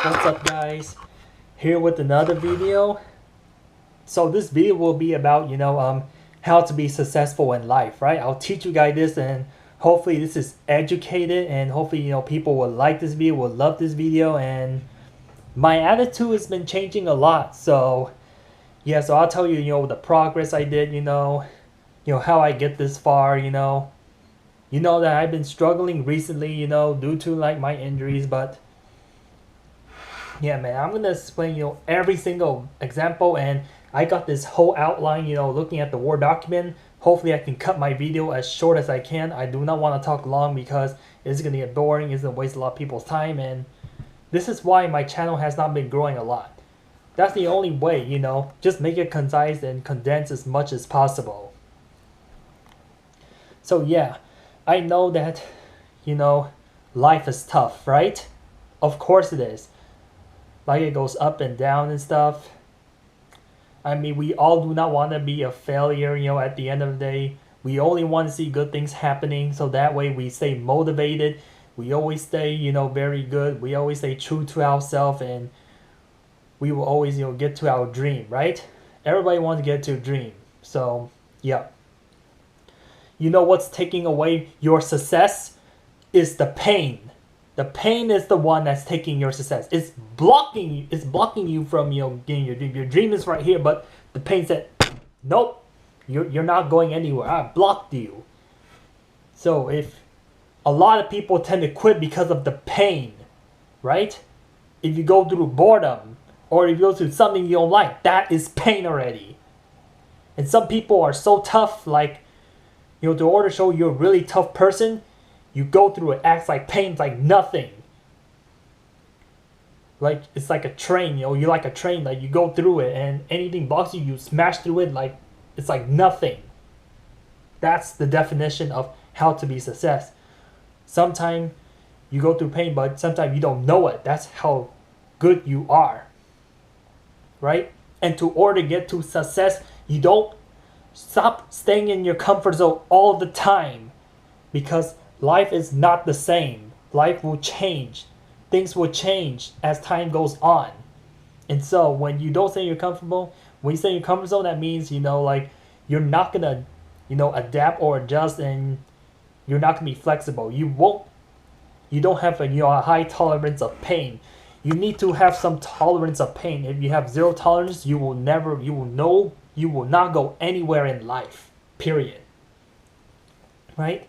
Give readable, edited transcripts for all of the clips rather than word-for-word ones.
What's up, guys? Here with another video. So this video will be about how to be successful in life, right? I'll teach you guys this, and hopefully this is educated, and hopefully people will like this video, will love this video. And my attitude has been changing a lot. So yeah, so I'll tell you the progress I did, how I get this far, that I've been struggling recently, due to like my injuries. But yeah, man, I'm gonna explain every single example, and I got this whole outline, looking at the Word document. Hopefully I can cut my video as short as I can. I do not want to talk long because it's gonna get boring, it's gonna waste a lot of people's time, and this is why my channel has not been growing a lot. That's the only way, just make it concise and condense as much as possible. So yeah, I know that, life is tough, right? Of course it is. Like it goes up and down and stuff. I mean, we all do not want to be a failure, at the end of the day. We only want to see good things happening, so that way we stay motivated. We always stay, very good. We always stay true to ourselves, and we will always, get to our dream, right? Everybody wants to get to a dream. So, yeah. You know what's taking away your success? Is the pain. The pain is the one that's taking your success. It's blocking you. It's blocking you from getting your dream. Your dream is right here, but the pain said, "Nope, you're not going anywhere. I blocked you." So if a lot of people tend to quit because of the pain, right? If you go through boredom or if you go through something you don't like, that is pain already. And some people are so tough, like to order show you're a really tough person. You go through it, acts like pain's like nothing. Like it's like a train, you like a train, like you go through it and anything blocks you, you smash through it like it's like nothing. That's the definition of how to be success. Sometimes you go through pain, but sometimes you don't know it. That's how good you are. Right? And to order to get to success, you don't stop staying in your comfort zone all the time, because life is not the same. Life will change. Things will change as time goes on. And so when you don't say you're comfortable, when you say your comfort zone, that means, like you're not going to, adapt or adjust, and you're not going to be flexible. You don't have a high tolerance of pain. You need to have some tolerance of pain. If you have zero tolerance, you will not go anywhere in life, period. Right?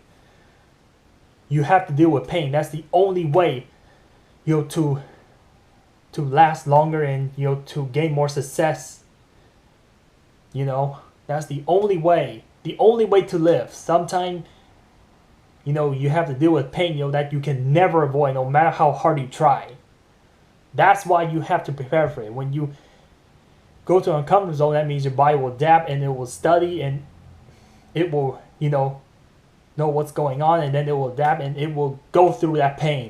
You have to deal with pain. That's the only way, to last longer and to gain more success. That's the only way. The only way to live. Sometimes, you have to deal with pain, that you can never avoid, no matter how hard you try. That's why you have to prepare for it. When you go to an uncomfortable zone, that means your body will adapt and it will study, and it will, know what's going on, and then it will adapt and it will go through that pain.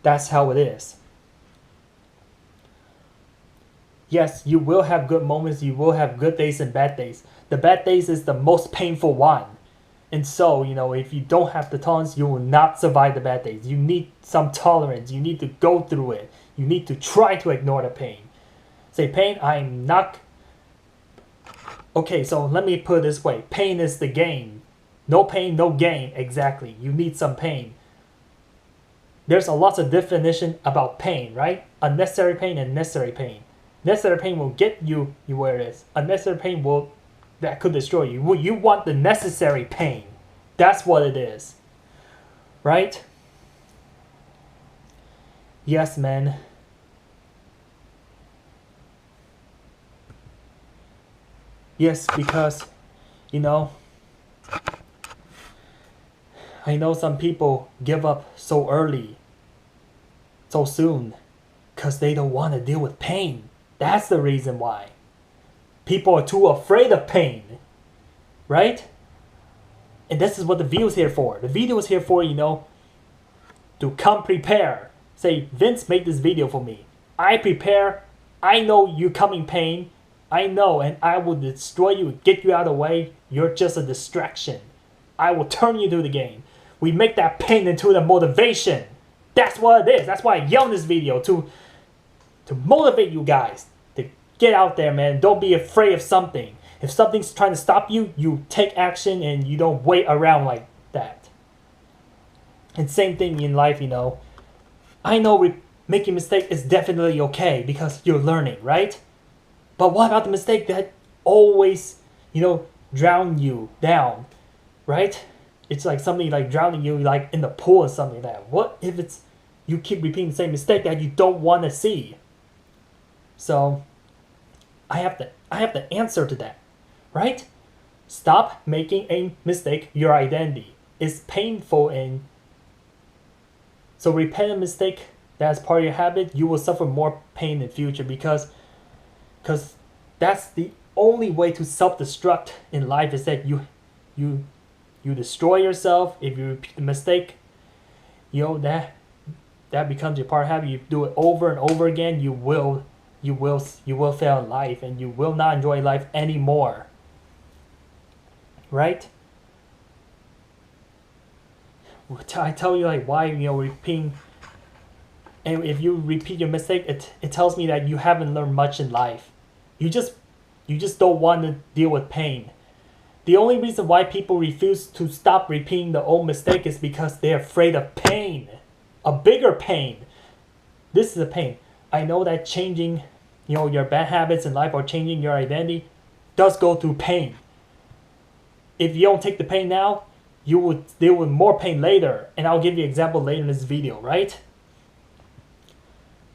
That's how it is. Yes, you will have good moments, you will have good days and bad days. The bad days is the most painful one. And so, if you don't have the tolerance, you will not survive the bad days. You need some tolerance. You need to go through it. You need to try to ignore the pain. Say, pain, I'm not... Okay, so let me put it this way. Pain is the game. No pain, no gain. Exactly. You need some pain. There's a lot of definition about pain, right? Unnecessary pain and necessary pain. Necessary pain will get you where it is. Unnecessary pain that could destroy you. You want the necessary pain. That's what it is. Right? Yes, man. Yes, because, I know some people give up so early, so soon, because they don't want to deal with pain. That's the reason why. People are too afraid of pain, right? And this is what the video is here for. The video is here for, to come prepare. Say, Vince, make this video for me. I prepare. I know you coming pain. I know, and I will destroy you, get you out of the way. You're just a distraction. I will turn you to the game. We make that pain into the motivation. That's what it is. That's why I yell in this video to motivate you guys to get out there, man. Don't be afraid of something. If something's trying to stop you, you take action and you don't wait around like that. And same thing in life, you know. I know making mistake is definitely okay because you're learning, right? But what about the mistake that always, you know, drown you down, right? It's like something like drowning you like in the pool or something like that. What if it's you keep repeating the same mistake that you don't want to see? So I have the answer to that, right? Stop making a mistake your identity. It's painful, and so repeat a mistake that's part of your habit, you will suffer more pain in the future because that's the only way to self-destruct in life is that you destroy yourself. If you repeat the mistake, you know that becomes your part of habit. You do it over and over again, you will fail in life and you will not enjoy life anymore. Right? I tell you like why, you know, repeating, and if you repeat your mistake, it tells me that you haven't learned much in life. You just don't want to deal with pain. The only reason why people refuse to stop repeating the old mistake is because they're afraid of pain. A bigger pain. This is a pain. I know that changing, you know, your bad habits in life or changing your identity does go through pain. If you don't take the pain now, you would deal with more pain later. And I'll give you an example later in this video, right?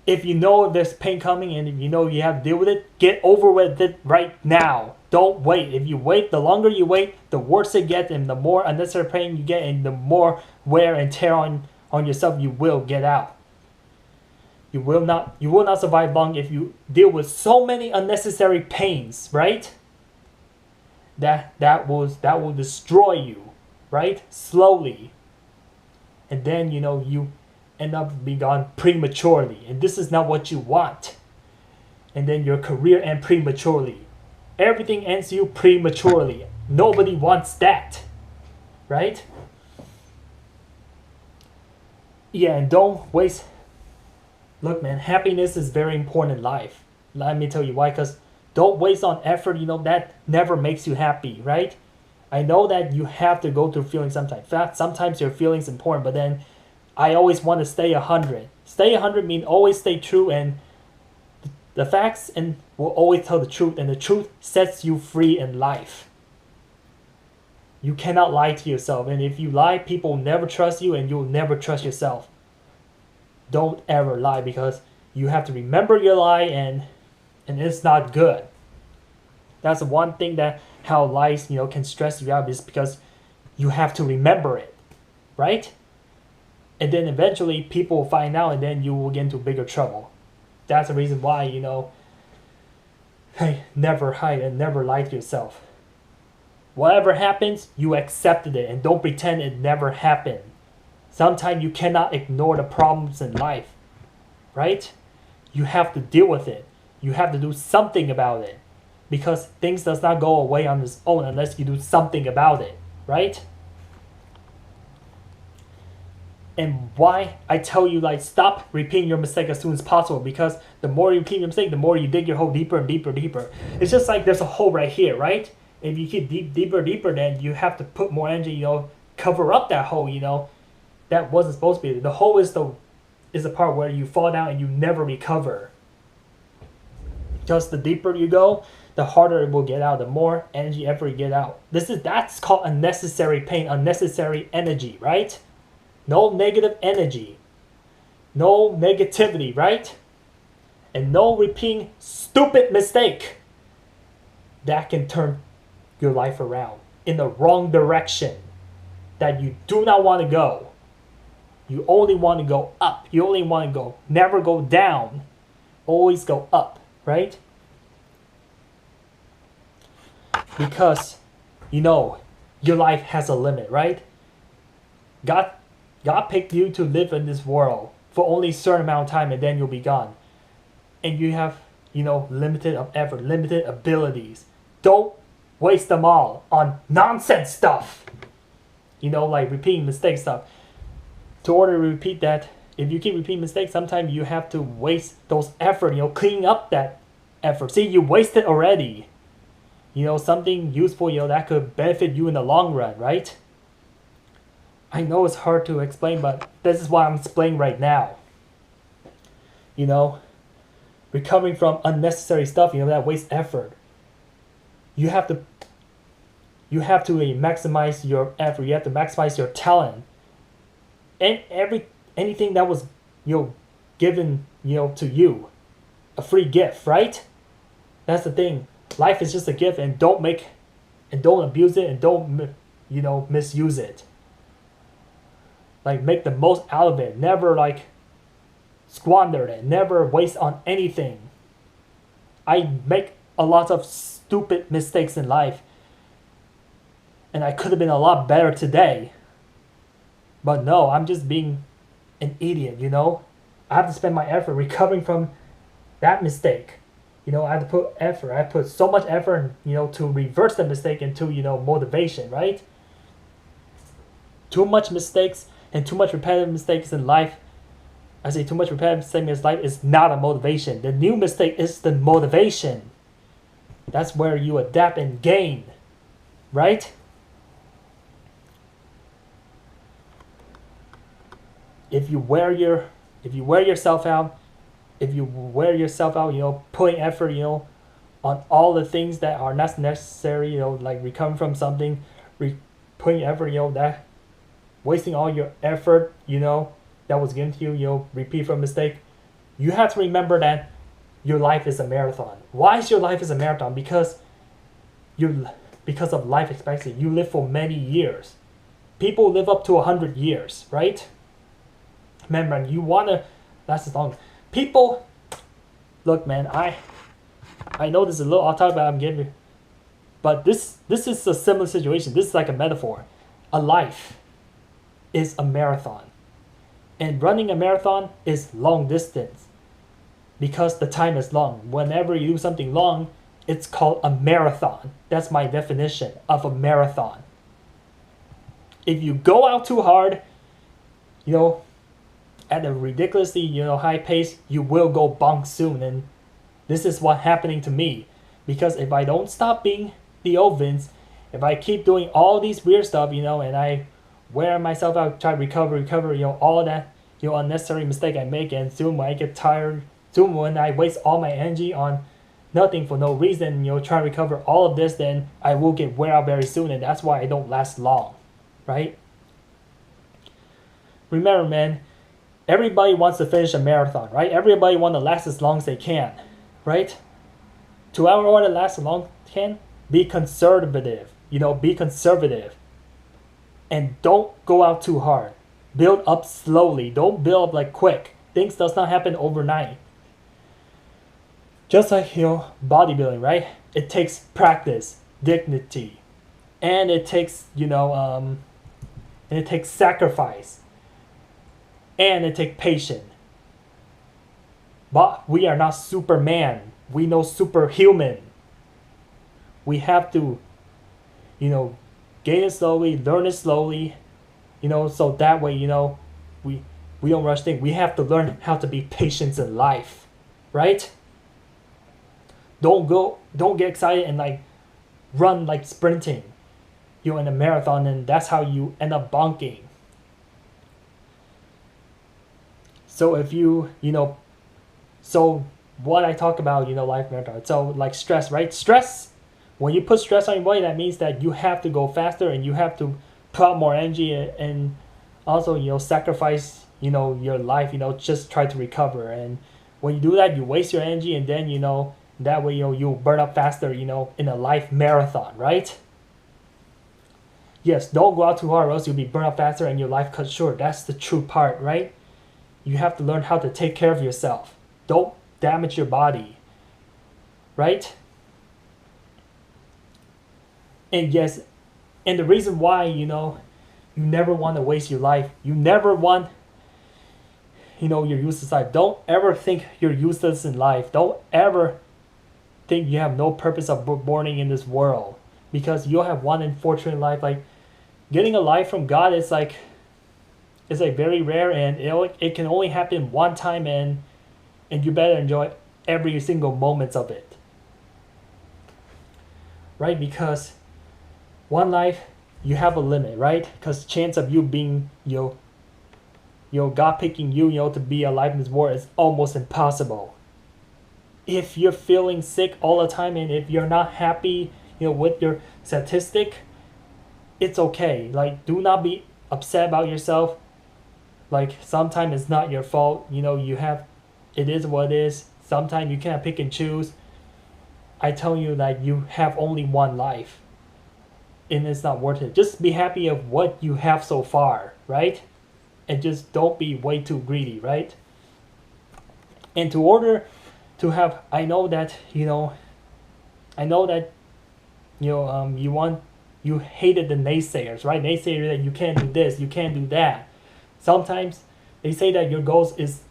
If you know there's pain coming and if you know you have to deal with it, get over with it right now. Don't wait. If you wait, the longer you wait, the worse it gets and the more unnecessary pain you get and the more wear and tear on yourself you will get out. You will not survive long if you deal with so many unnecessary pains, right? That will destroy you, right? Slowly. And then, you know, you end up being gone prematurely. And this is not what you want. And then your career ends prematurely. Everything ends you prematurely. Nobody wants that. Right? Yeah, and don't waste. Look, man, happiness is very important in life. Let me tell you why. Because don't waste on effort, you know, that never makes you happy, right? I know that you have to go through feelings sometimes. Sometimes your feelings important, but then I always want to stay 100. Stay 100 means always stay true, and the facts and will always tell the truth, and the truth sets you free in life. You cannot lie to yourself, and if you lie, people will never trust you, and you'll never trust yourself. Don't ever lie because you have to remember your lie, and it's not good. That's the one thing that how lies, you know, can stress you out is because you have to remember it, right? And then eventually people will find out and then you will get into bigger trouble. That's the reason why, you know, hey, never hide and never lie to yourself. Whatever happens, you accepted it and don't pretend it never happened. Sometimes you cannot ignore the problems in life, right? You have to deal with it. You have to do something about it because things does not go away on its own unless you do something about it, right? And why I tell you, like, stop repeating your mistake as soon as possible, because the more you repeat your mistake, the more you dig your hole deeper and deeper and deeper. It's just like there's a hole right here, right? If you keep deeper, then you have to put more energy, you know, cover up that hole, you know. That wasn't supposed to be. The hole is the part where you fall down and you never recover. Just the deeper you go, the harder it will get out, the more energy effort you get out. That's called unnecessary pain, unnecessary energy, right? No negative energy. No negativity, right? And no repeating stupid mistake. That can turn your life around in the wrong direction that you do not want to go. You only want to go up. You only want to go, never go down. Always go up, right? Because, you know, your life has a limit, right? God picked you to live in this world for only a certain amount of time and then you'll be gone. And you have, you know, limited effort, limited abilities. Don't waste them all on nonsense stuff. You know, like repeating mistake stuff. To order to repeat that, if you keep repeating mistakes, sometimes you have to waste those effort, cleaning up that effort. See, you wasted already. Something useful, that could benefit you in the long run, right? I know it's hard to explain, but this is what I'm explaining right now. Recovering from unnecessary stuff, that wastes effort. You have to maximize your effort. You have to maximize your talent. And anything that was, given, to you, a free gift, right? That's the thing. Life is just a gift, and don't abuse it, and don't, misuse it. Like, make the most out of it. Never, squander it. Never waste on anything. I make a lot of stupid mistakes in life, and I could have been a lot better today. But no, I'm just being an idiot, I have to spend my effort recovering from that mistake. I have to put effort. I put so much effort, to reverse the mistake into, motivation, right? Too much mistakes and too much repetitive mistakes in life. I say too much repetitive mistakes in life is not a motivation. The new mistake is the motivation. That's where you adapt and gain, right? If you wear yourself out, putting effort, on all the things that are not necessary, like recovering from something, putting effort, that wasting all your effort, that was given to you, repeat from mistake. You have to remember that your life is a marathon. Why is your life is a marathon? Because of life expectancy. You live for many years. People live up to 100 years, right? Remember, you want to last as long. People, look, man, I know this is a little off topic, but I'm giving you. But this is a similar situation. This is like a metaphor. A life is a marathon. And running a marathon is long distance. Because the time is long. Whenever you do something long, it's called a marathon. That's my definition of a marathon. If you go out too hard, at a ridiculously, high pace, you will go bonk soon. And this is what's happening to me. Because if I don't stop being the old Vince, if I keep doing all these weird stuff, and I wear myself out, try to recover, all that, unnecessary mistake I make, and soon when I get tired, soon when I waste all my energy on nothing for no reason, try to recover all of this, then I will get wear out very soon, and that's why I don't last long, right? Remember, man, everybody wants to finish a marathon, right? Everybody wants to last as long as they can, right? To everyone to last as long as they can, be conservative, be conservative. And don't go out too hard. Build up slowly. Don't build up like quick. Things does not happen overnight. Just like, bodybuilding, right? It takes practice, dignity, and it takes, and it takes sacrifice, and it takes patience. But we are not Superman. We know superhuman. We have to, gain it slowly, learn it slowly, so that way, we don't rush things. We have to learn how to be patient in life, right? Don't get excited and run like sprinting, in a marathon, and that's how you end up bonking. So if so what I talk about, life marathon. So like stress, right? Stress, when you put stress on your body, that means that you have to go faster and you have to put out more energy and also, sacrifice, your life, just try to recover. And when you do that, you waste your energy, and then, that way, you'll burn up faster, in a life marathon, right? Yes, don't go out too hard or else you'll be burned up faster and your life cut short. That's the true part, right? You have to learn how to take care of yourself. Don't damage your body, right? And yes, and the reason why, you never want to waste your life. You never want, your useless life. Don't ever think you're useless in life. Don't ever think you have no purpose of born in this world. Because you'll have one unfortunate life. Like, getting a life from God is like, It's like very rare, and it can only happen one time, and you better enjoy every single moments of it, right? Because one life, you have a limit, right? Because chance of you being God picking you, to be alive in this world is almost impossible. If you're feeling sick all the time, and if you're not happy, with your statistic, it's okay. Like, do not be upset about yourself. Like, sometimes it's not your fault. It is what it is. Sometimes you can't pick and choose. I tell you that you have only one life, and it's not worth it. Just be happy of what you have so far, right? And just don't be way too greedy, right? And to order to have, I know that you hated the naysayers, right? Naysayers that you can't do this, you can't do that. Sometimes they say that your goals is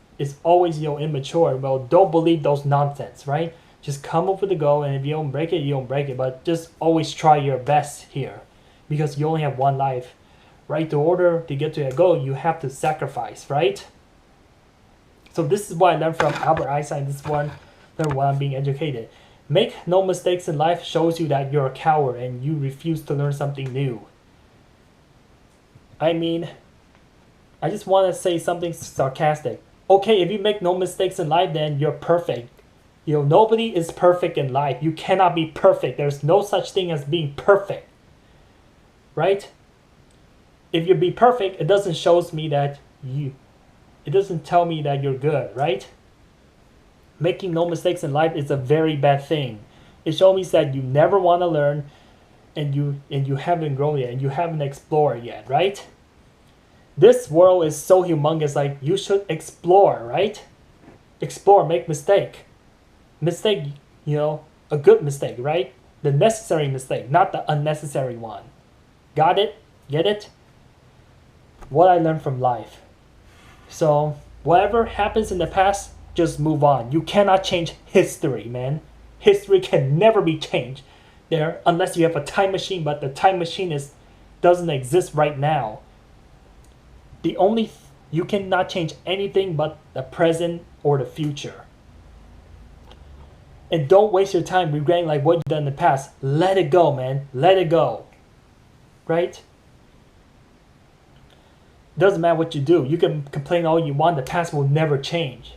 always immature. Well, don't believe those nonsense, right? Just come up with a goal, and if you don't break it, you don't break it. But just always try your best here, because you only have one life, right? In order to get to that goal, you have to sacrifice, right? So this is what I learned from Albert Einstein. This is one while I'm being educated. Make no mistakes in life shows you that you're a coward and you refuse to learn something new. I mean, I just want to say something sarcastic. Okay, if you make no mistakes in life, then you're perfect. Nobody is perfect in life. You cannot be perfect. There's no such thing as being perfect, right? If you be perfect, it doesn't shows me that it doesn't tell me that you're good, right? Making no mistakes in life is a very bad thing. It shows me that you never want to learn, and you haven't grown yet, and you haven't explored yet, right? This world is so humongous. Like, you should explore, right? Explore, make mistake, a good mistake, right? The necessary mistake, not the unnecessary one. Got it? Get it? What I learned from life. So whatever happens in the past, just move on. You cannot change history, man. History can never be changed there unless you have a time machine, but the time machine doesn't exist right now. You cannot change anything but the present or the future. And don't waste your time regretting like what you've done in the past. Let it go, man. Let it go. Right? Doesn't matter what you do. You can complain all you want. The past will never change.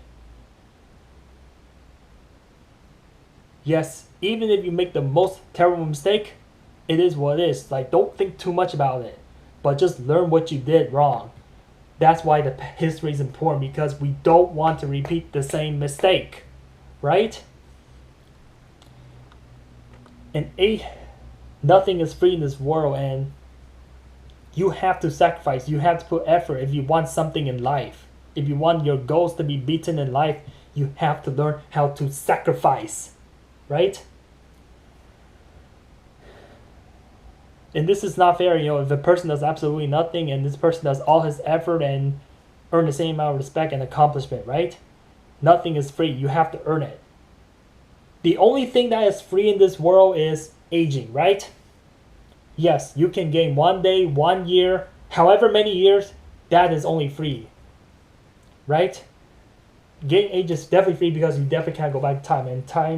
Yes, even if you make the most terrible mistake, it is what it is. Like, don't think too much about it, but just learn what you did wrong. That's why the history is important, because we don't want to repeat the same mistake, right? And nothing is free in this world, and you have to sacrifice. You have to put effort if you want something in life. If you want your goals to be beaten in life, you have to learn how to sacrifice, right? And this is not fair, if a person does absolutely nothing and this person does all his effort and earn the same amount of respect and accomplishment, right? Nothing is free. You have to earn it. The only thing that is free in this world is aging, right? Yes, you can gain 1 day, 1 year, however many years, that is only free, right? Gaining age is definitely free because you definitely can't go back in time,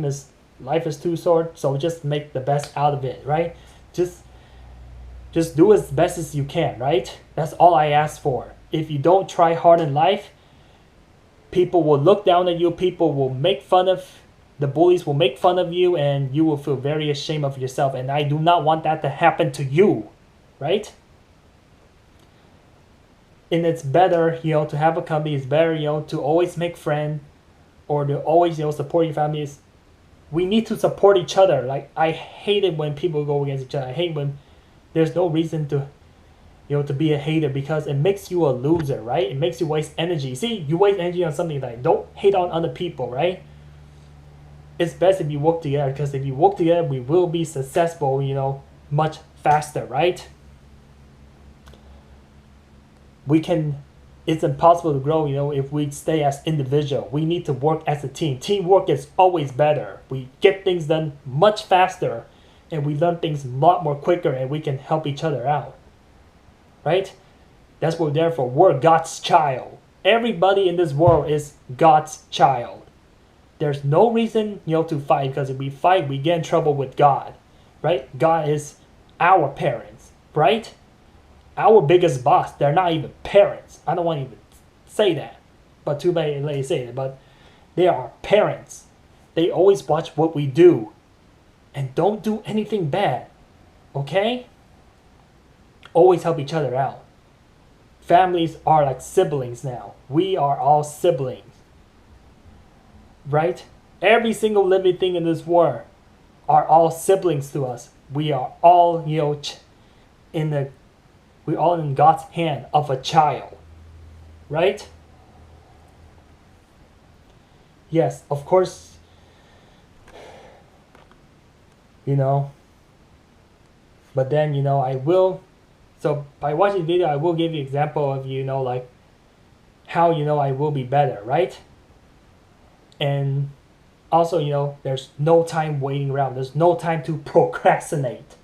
and life is too short, so just make the best out of it, right? Just do as best as you can, right? That's all I ask for. If you don't try hard in life, people will look down at you, the bullies will make fun of you, and you will feel very ashamed of yourself. And I do not want that to happen to you, right? And it's better, to have a company. It's better, to always make friends, or to always, support your families. We need to support each other. Like, I hate it when people go against each other. I hate when there's no reason to, to be a hater, because it makes you a loser, right? It makes you waste energy. See, you waste energy on something like, don't hate on other people, right? It's best if you work together, because if you work together, we will be successful, much faster, right? It's impossible to grow, if we stay as individual. We need to work as a team. Teamwork is always better. We get things done much faster, and we learn things a lot more quicker, and we can help each other out, right? That's what we're there for. We're God's child. Everybody in this world is God's child. There's no reason, to fight, because if we fight, we get in trouble with God, right? God is our parents, right? Our biggest boss. They're not even parents. I don't want to even say that, but too bad they say that. But they are parents. They always watch what we do, and don't do anything bad, okay? Always help each other out. Families are like siblings now. We are all siblings, right? Every single living thing in this world are all siblings to us. We are all, we're all in God's hand of a child, right? Yes, of course, but then, I will, so by watching the video, I will give you an example of, like how, I will be better, right? And also, there's no time waiting around. There's no time to procrastinate.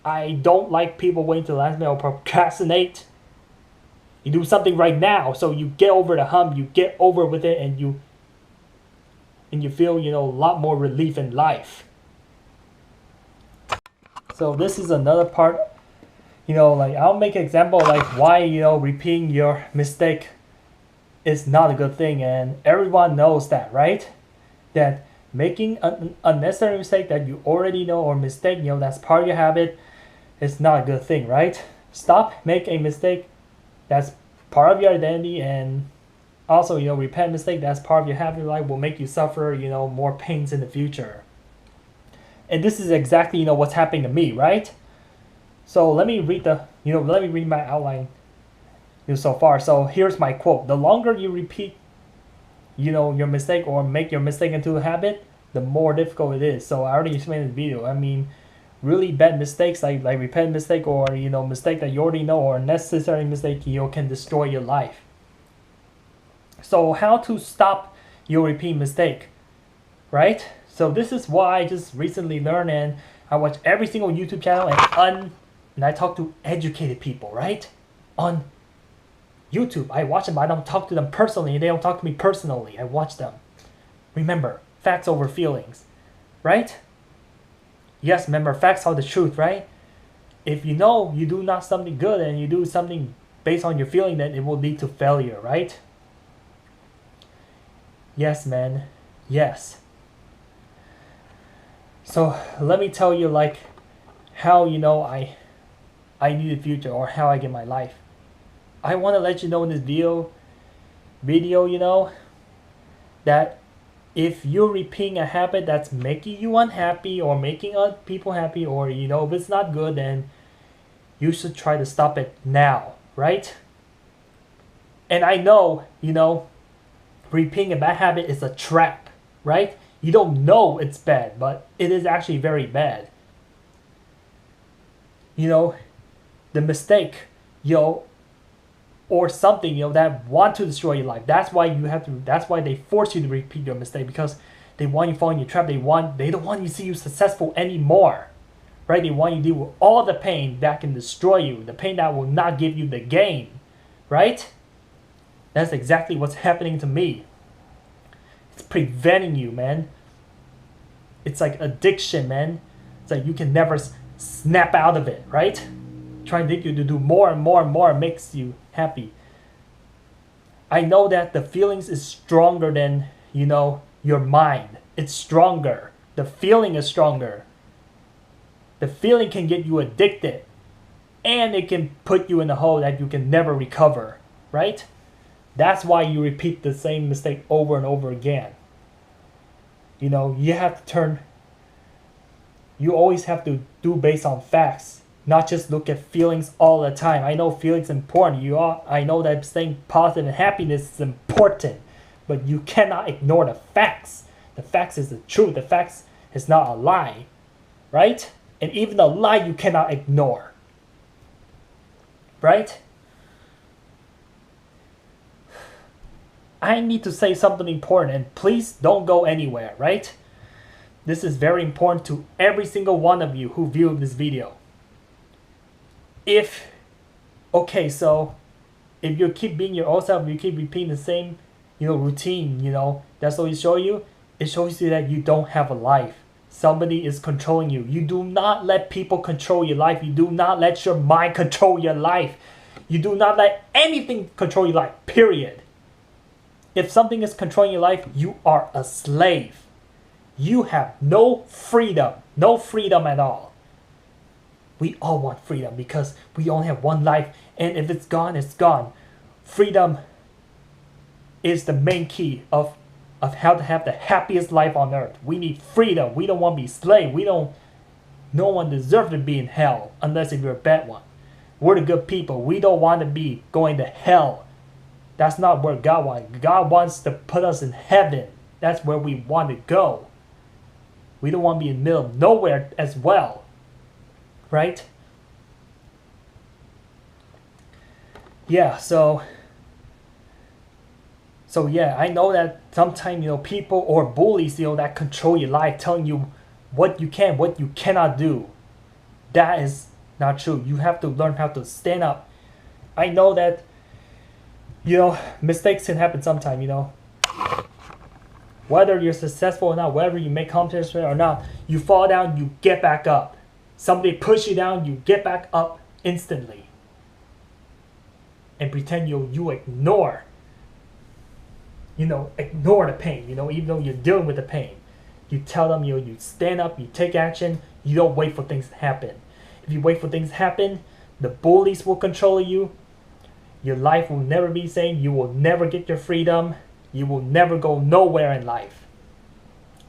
I don't like people waiting till the last minute or procrastinate. You do something right now, so you get over the hump, you get over with it, and you feel, a lot more relief in life. So this is another part, like I'll make an example like why, repeating your mistake is not a good thing, and everyone knows that, right? That making an unnecessary mistake that you already know, or mistake, that's part of your habit, is not a good thing, right? Stop, make a mistake that's part of your identity, and also, repent mistake that's part of your habit life will make you suffer, more pains in the future. And this is exactly, what's happening to me, right? So let me read my outline, so far. So here's my quote: the longer you repeat, your mistake or make your mistake into a habit, the more difficult it is. So I already explained in the video. I mean, really bad mistakes like repeat mistake, or mistake that you already know, or necessary mistake, can destroy your life. So how to stop your repeat mistake, right? So this is why I just recently learned, and I watch every single YouTube channel, and I talk to educated people, right? On YouTube, I watch them. I don't talk to them personally. They don't talk to me personally. I watch them. Remember, facts over feelings, right? Yes, remember, facts are the truth, right? If you know you do not something good and you do something based on your feeling, then it will lead to failure, right? Yes, man. Yes. So let me tell you like how I need a future, or how I get my life. I want to let you know in this video, that if you're repeating a habit that's making you unhappy or making other people happy, or if it's not good, then you should try to stop it now, right? And I know, repeating a bad habit is a trap, right? You don't know it's bad, but it is actually very bad. The mistake, or something, that want to destroy your life. That's why they force you to repeat your mistake, because they want you to fall in your trap. They don't want you to see you successful anymore, right? They want you to deal with all the pain that can destroy you, the pain that will not give you the gain, right? That's exactly what's happening to me. It's preventing you, man. It's like addiction, man. It's like you can never snap out of it, right? Trying to get you to do more and more and more makes you happy. I know that the feelings is stronger than, your mind. It's stronger. The feeling is stronger. The feeling can get you addicted, and it can put you in a hole that you can never recover, right? That's why you repeat the same mistake over and over again. You always have to do based on facts, not just look at feelings all the time. I know feelings are important. I know that staying positive and happiness is important, but you cannot ignore the facts. The facts is the truth. The facts is not a lie, right? And even a lie you cannot ignore, right? I need to say something important, and please don't go anywhere, right? This is very important to every single one of you who viewed this video. If Okay, so if you keep being your old self, you keep repeating the same, routine, that's what it shows you. It shows you that you don't have a life. Somebody is controlling you. You do not let people control your life. You do not let your mind control your life. You do not let anything control your life, period. If something is controlling your life, you are a slave. You have no freedom at all. We all want freedom because we only have one life, and if it's gone, it's gone. Freedom is the main key of how to have the happiest life on earth. We need freedom. We don't want to be slave. No one deserves to be in hell unless if you're a bad one. We're the good people. We don't want to be going to hell. That's not where God wants. God wants to put us in heaven. That's where we want to go. We don't want to be in the middle of nowhere as well. Right? Yeah, so yeah, I know that sometimes, people or bullies, that control your life, telling you what you can, what you cannot do. That is not true. You have to learn how to stand up. I know that, mistakes can happen sometimes, Whether you're successful or not, whether you make accomplishment or not, you fall down, you get back up. Somebody push you down, you get back up instantly. And pretend you ignore the pain, even though you're dealing with the pain. You tell them, you stand up, you take action, you don't wait for things to happen. If you wait for things to happen, the bullies will control you. Your life will never be the same. You will never get your freedom. You will never go nowhere in life.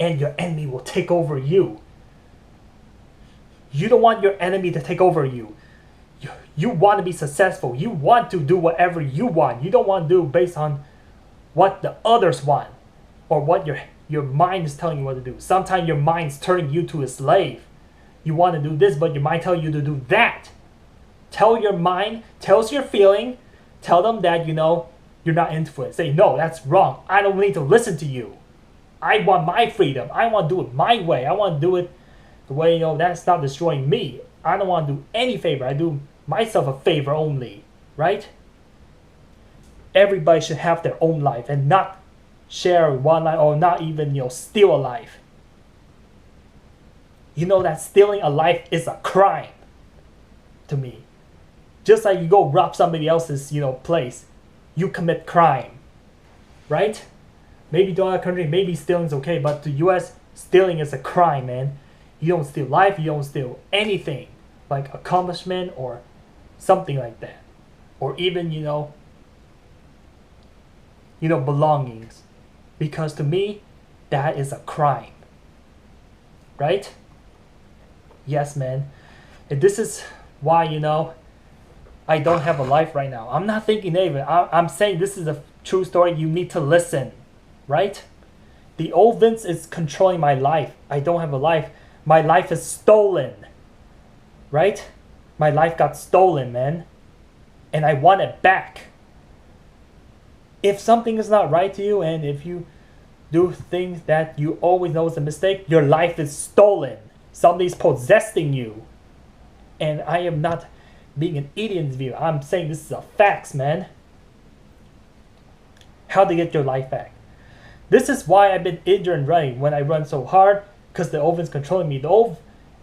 And your enemy will take over you. You don't want your enemy to take over you. You want to be successful. You want to do whatever you want. You don't want to do based on what the others want or what your mind is telling you what to do. Sometimes your mind's turning you to a slave. You want to do this, but your mind tells you to do that. Tell your mind, tells your feeling, tell them that, you're not into it. Say, no, that's wrong. I don't need to listen to you. I want my freedom. I want to do it my way. I want to do it the way, that's not destroying me. I don't want to do any favor. I do myself a favor only, right? Everybody should have their own life and not share one life or not even, steal a life. You know that stealing a life is a crime to me. Just like you go rob somebody else's, place, you commit crime, right? Maybe to other country, maybe stealing is okay, but to US, stealing is a crime, man. You don't steal life, you don't steal anything, like accomplishment or something like that, or even belongings, because to me, that is a crime, right? Yes, man. And this is why I don't have a life right now. I'm not thinking negative. I'm saying this is a true story. You need to listen, right? The old Vince is controlling my life. I don't have a life. My life is stolen, right? My life got stolen, man. And I want it back. If something is not right to you and if you do things that you always know is a mistake, your life is stolen. Somebody's possessing you. And I am not being an idiot in this video. I'm saying this is a facts, man. How to get your life back. This is why I've been injured and running when I run so hard, because the old Vince controlling me.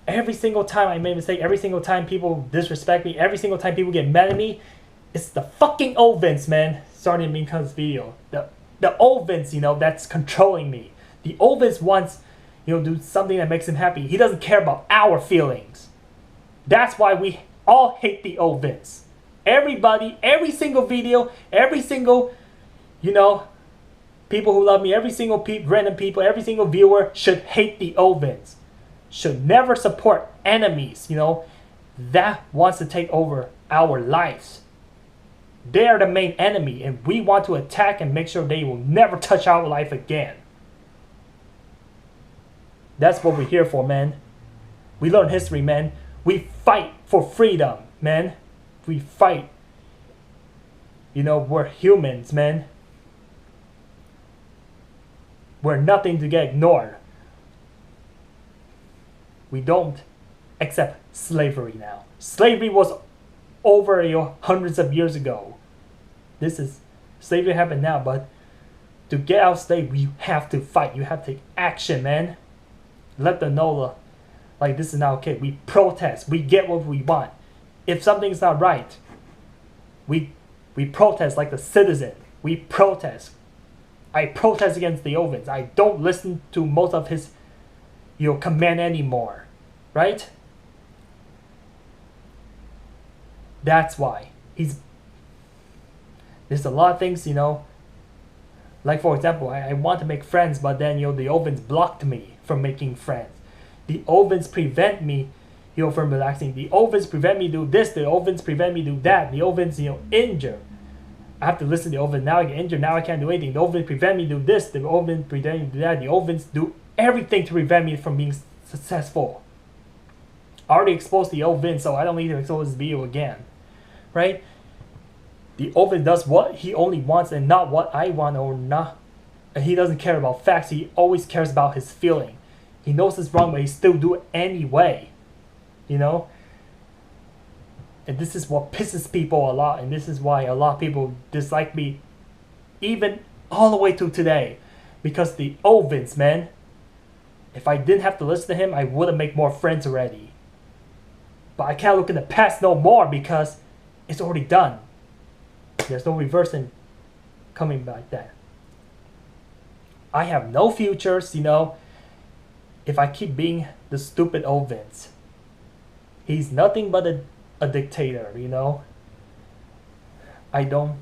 Every single time I make a mistake, every single time people disrespect me, every single time people get mad at me, it's the fucking old Vince, man. Sorry to make this video. The old Vince, that's controlling me. The old Vince wants, do something that makes him happy. He doesn't care about our feelings. That's why we all hate the old Vince. Everybody, every single video, every single, people who love me, every single random people, every single viewer should hate the old Vince. Should never support enemies, that wants to take over our lives. They are the main enemy, and we want to attack and make sure they will never touch our life again. That's what we're here for, man. We learn history, man. We fight for freedom, man. We fight. We're humans, man. We're nothing to get ignored. We don't accept slavery now. Slavery was over hundreds of years ago. This is slavery happened now, but to get out of slavery, you have to fight. You have to take action, man. Let them know, like, this is not okay. We protest. We get what we want. If something's not right, we protest like a citizen. We protest. I protest against the Ovens. I don't listen to most of his command anymore. Right? That's why. There's a lot of things, like for example, I want to make friends, but then the Ovens blocked me from making friends. The Ovens prevent me from relaxing. The Ovens prevent me do this. The Ovens prevent me do that. The Ovens injure. I have to listen to the Ovens. Now I get injured. Now I can't do anything. The Ovens prevent me do this. The Ovens prevent me do that. The Ovens do everything to prevent me from being successful. I already exposed the Ovens, so I don't need to expose this video again. Right? The Oven does what he only wants and not what I want or not. And he doesn't care about facts. He always cares about his feeling. He knows it's wrong, but he still do it anyway. And this is what pisses people a lot. And this is why a lot of people dislike me even all the way to today. Because the Ovens, man. If I didn't have to listen to him, I would have made more friends already. But I can't look in the past no more because it's already done. There's no reversing coming back that. I have no futures, if I keep being the stupid Ovens. He's nothing but a dictator, I don't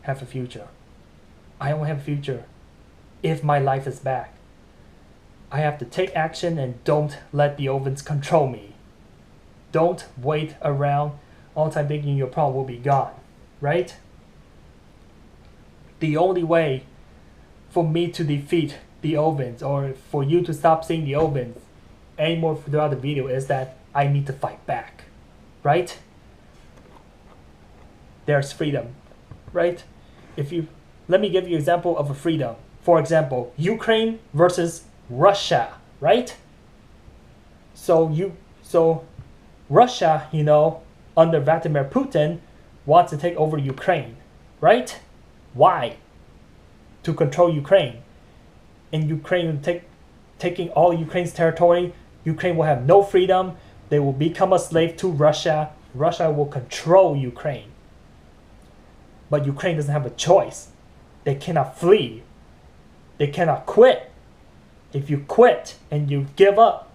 have a future. I don't have a future if my life is back. I have to take action and don't let the Ovens control me. Don't wait around all the time thinking your problem will be gone. Right? The only way for me to defeat the Ovens or for you to stop seeing the Ovens anymore throughout the video is that I need to fight back. Right? There's freedom. Right? Let me give you an example of a freedom. For example, Ukraine versus Russia. Right? So Russia, under Vladimir Putin, wants to take over Ukraine, right? Why? To control Ukraine. And Ukraine taking all Ukraine's territory, Ukraine will have no freedom. They will become a slave to Russia. Russia will control Ukraine. But Ukraine doesn't have a choice. They cannot flee. They cannot quit. If you quit and you give up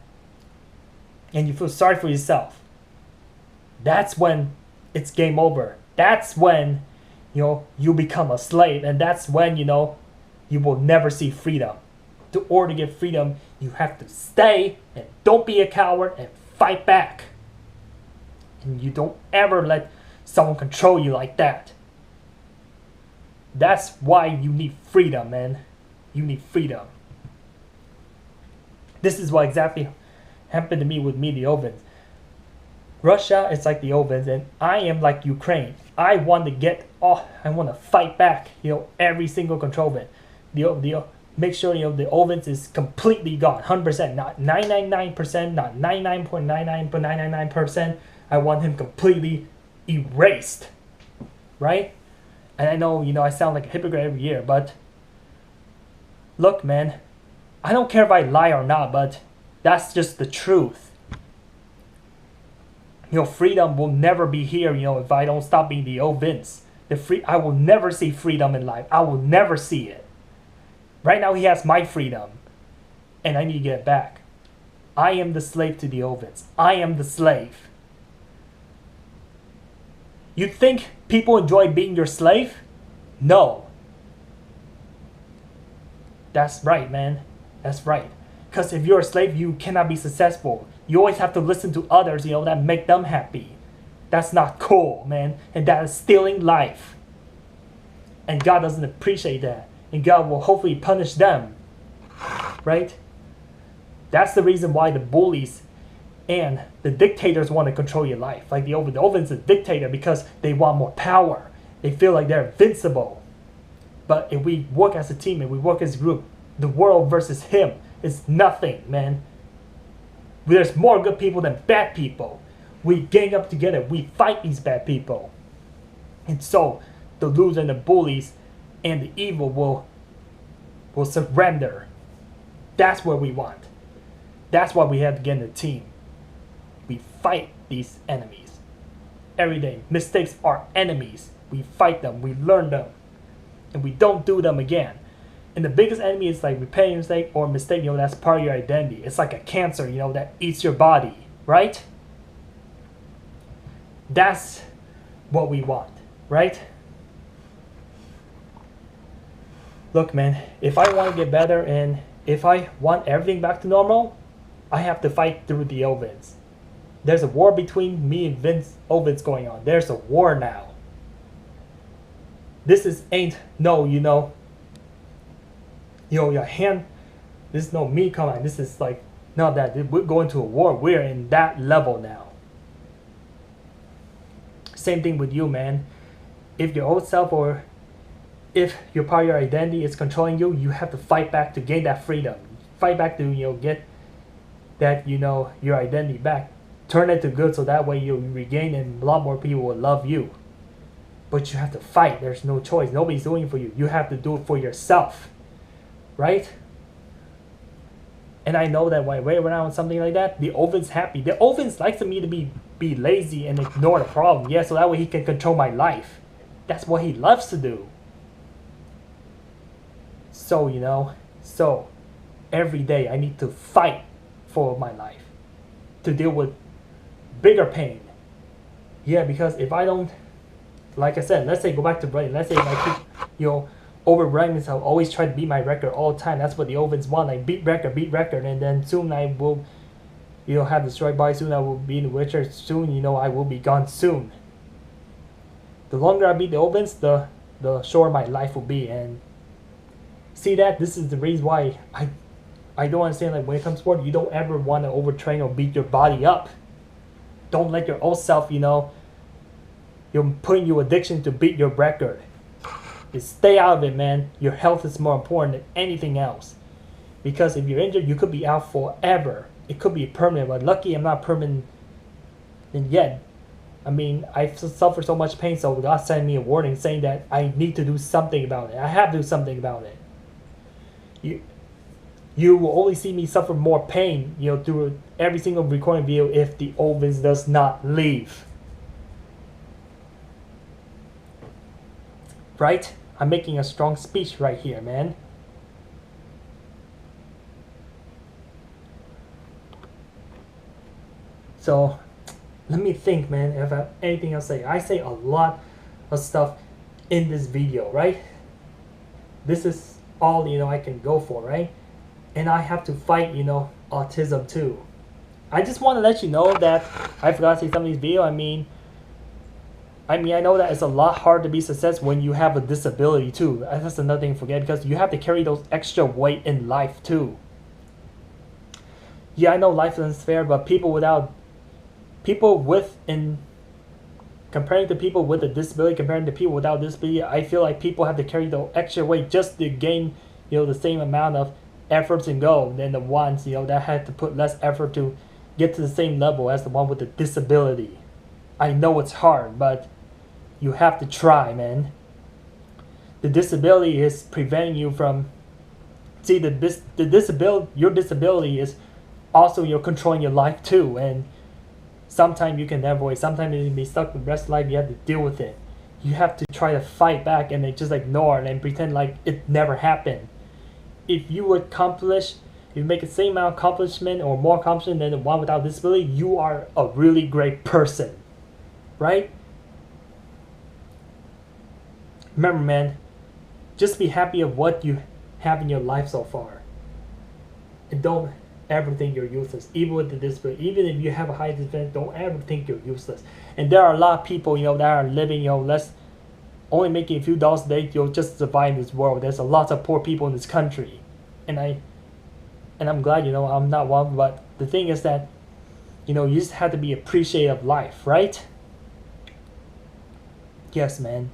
and you feel sorry for yourself, that's when it's game over. That's when, you become a slave. And that's when, you will never see freedom. In order to get freedom, you have to stay and don't be a coward and fight back. And you don't ever let someone control you like that. That's why you need freedom, man. You need freedom. This is what exactly happened to me with the Ovens. Russia is like the Ovens, and I am like Ukraine. I want to fight back, every single control of it. Make sure, the Ovens is completely gone, 100%, not 999%, not 99.99%. I want him completely erased, right? And I know, I sound like a hypocrite every year, but look, man, I don't care if I lie or not, but that's just the truth. Freedom will never be here, if I don't stop being the Ovens. I will never see freedom in life. I will never see it. Right now, he has my freedom, and I need to get it back. I am the slave to the Ovens. I am the slave. You think people enjoy being your slave? No. That's right, man. That's right. Because if you're a slave, you cannot be successful. You always have to listen to others, that make them happy. That's not cool, man. And that is stealing life. And God doesn't appreciate that. And God will hopefully punish them. Right? That's the reason why the bullies and the dictators want to control your life. Like the Oven's a dictator because they want more power. They feel like they're invincible. But if we work as a team and we work as a group, the world versus him is nothing, man. There's more good people than bad people. We gang up together. We fight these bad people. And so the losers and the bullies and the evil will surrender. That's what we want. That's why we have to get in a team. We fight these enemies every day. Mistakes are enemies. We fight them. We learn them. And we don't do them again. And the biggest enemy is like repeating mistake or mistake, that's part of your identity. It's like a cancer, that eats your body, right? That's what we want, right? Look, man, if I want to get better and if I want everything back to normal, I have to fight through the Ovens. There's a war between me and Vince Ovens going on. There's a war now. This ain't no, your hand, this is no me coming. This is like, not that we're going to a war. We're in that level now. Same thing with you, man. If your old self or if your part of your identity is controlling you, you have to fight back to gain that freedom. Fight back to, get that, your identity back. Turn it to good so that way you regain and a lot more people will love you. But you have to fight. There's no choice. Nobody's doing it for you. You have to do it for yourself. Right? And I know that when I wait around something like that, the Ovens happy. The Ovens likes me to be lazy and ignore the problem. Yeah, so that way he can control my life. That's what he loves to do. So, so every day I need to fight for my life. To deal with bigger pain. Yeah, because if I don't, like I said, let's say go back to running. Let's say I keep, overrunning myself, always try to beat my record all the time. That's what the Ovens want. Like beat record, and then soon I will, have destroyed body. Soon I will be in the Witcher. Soon, I will be gone soon. The longer I beat the Ovens, the shorter my life will be. And see that this is the reason why I don't understand. Like when it comes to sport, you don't ever want to overtrain or beat your body up. Don't let your old self, you're putting your addiction to beat your record. Just stay out of it, man. Your health is more important than anything else. Because if you're injured, you could be out forever. It could be permanent, but lucky I'm not permanent yet. I mean, I've suffered so much pain, so God sent me a warning saying that I need to do something about it. I have to do something about it. You will only see me suffer more pain, through every single recording video if the Ovens does not leave. Right? I'm making a strong speech right here, man. So, let me think, man, if I have anything else to say. I say a lot of stuff in this video, right? This is all, I can go for, right? And I have to fight, autism too. I just want to let you know that I forgot to say some of these videos. I know that it's a lot hard to be successful when you have a disability too. That's another thing to forget, because you have to carry those extra weight in life too. Yeah, I know life isn't fair, but comparing to people with a disability, comparing to people without disability, I feel like people have to carry the extra weight just to gain, the same amount of efforts and goal than the ones, that had to put less effort to get to the same level as the one with the disability. I know it's hard, but you have to try, man. The disability is preventing you from... See, your disability is also you're controlling your life too, and sometimes you can avoid, sometimes you can be stuck with the rest of life. You have to deal with it. You have to try to fight back and then just ignore it and pretend like it never happened. If you make the same amount of accomplishment or more accomplishment than the one without disability, you are a really great person, right? Remember, man, just be happy of what you have in your life so far. And don't ever think you're useless, even with the disability. Even if you have a high disability, don't ever think you're useless. And there are a lot of people, that are living, only making a few dollars a day, just survive in this world. There's a lot of poor people in this country. And I'm glad, I'm not one, but the thing is that, you just have to be appreciative of life, right? Yes, man.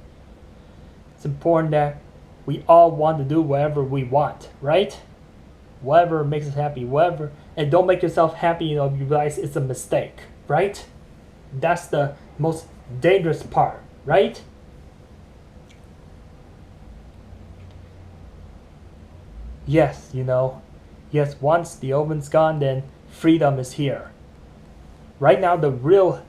It's important that we all want to do whatever we want, right? Whatever makes us happy, whatever. And don't make yourself happy, if you realize it's a mistake, right? That's the most dangerous part, right? Yes, yes, once the oven's gone, then freedom is here. Right now, the real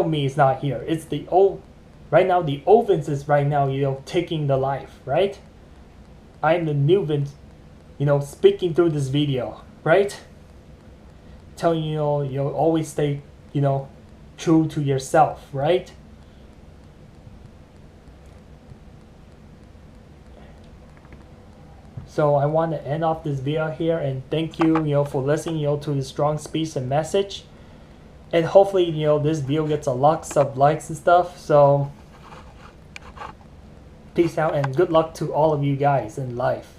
me is not here. It's the old. Right now, the ovens is right now, taking the life, right? I'm the new Vince, speaking through this video, right? Telling you'll always stay, true to yourself, right? So I want to end off this video here and thank you, for listening, to the strong speech and message. And hopefully, this video gets a lots of likes and stuff. So peace out and good luck to all of you guys in life.